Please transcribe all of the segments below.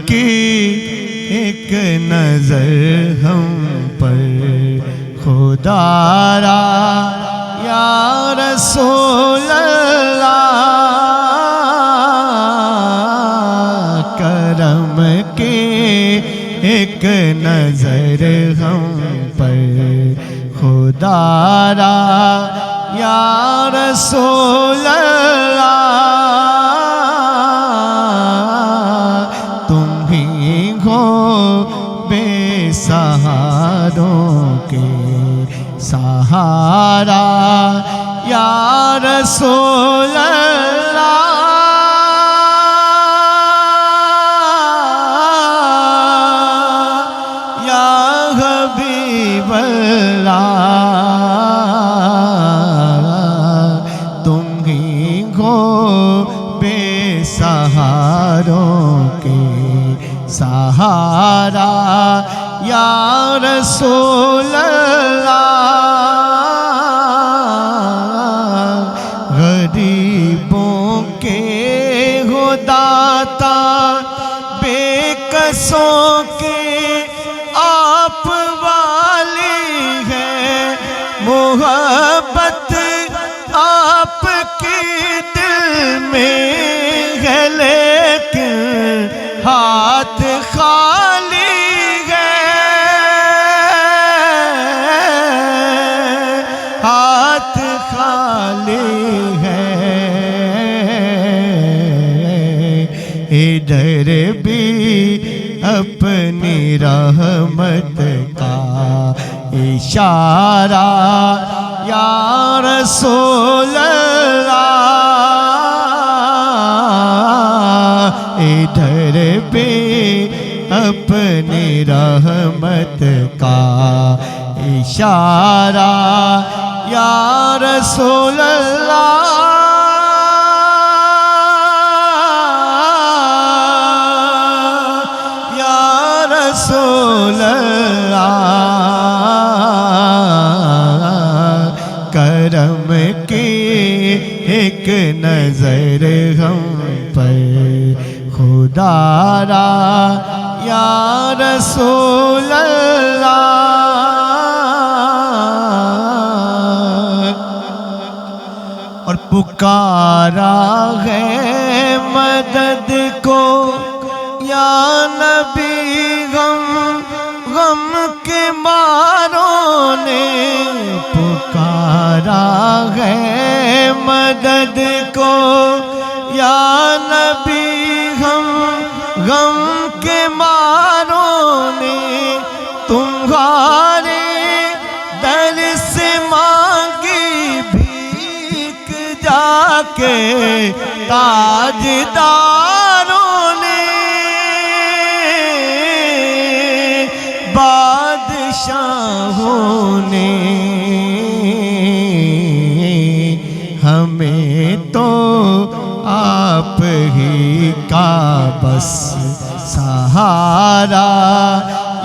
کی ایک نظر ہم پر خدا را یا رسول اللہ، کرم کی ایک نظر ہم پر خدا را یا رسول اللہ، تم ہی ہو بے سہاروں کے سہارا یا رسول اللہ، یا حبیب اللہ، تم ہی ہو بے سہاروں کے سہارا یا رسول اللہ، غریبوں کے ہو داتا، بے کسوں کے آپ والی ہے، محبت آپ کی دل میں ہے لیکن ہاتھ خالی ہے، ہاتھ خالی ہے، ادھر بھی اپنی رحمت کا اشارہ یا رسول اللہ، ادھر بھی اپنی رحمت کا اشارہ یا رسول اللہ، یا رسول اللہ، کرم کی ایک نظر ہم پر خدا را یا رسول اللہ، اور پکارا ہے مدد کو یا نبی غم کے ماروں نے، پکارا ہے مدد کو یا نبی غم کے ماروں نے، تمہارے در سے مانگی بھیک جا کے تاجداروں نے، بادشاہوں نے، ہمیں تو آپ ہی کا بس سہارا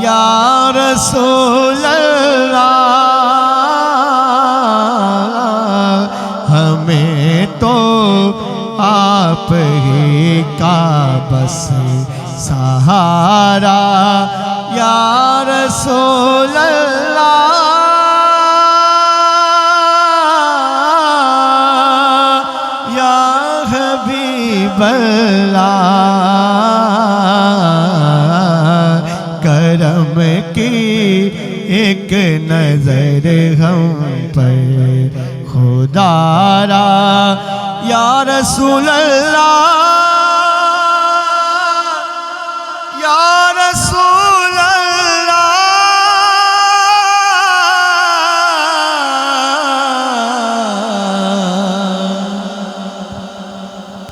یا رسول اللہ، ہمیں تو آپ ہی کا بس سہارا یا رسول اللہ، یا حبیب اللہ، کرم کی ایک نظر ہم پر خدا را یا رسول اللہ،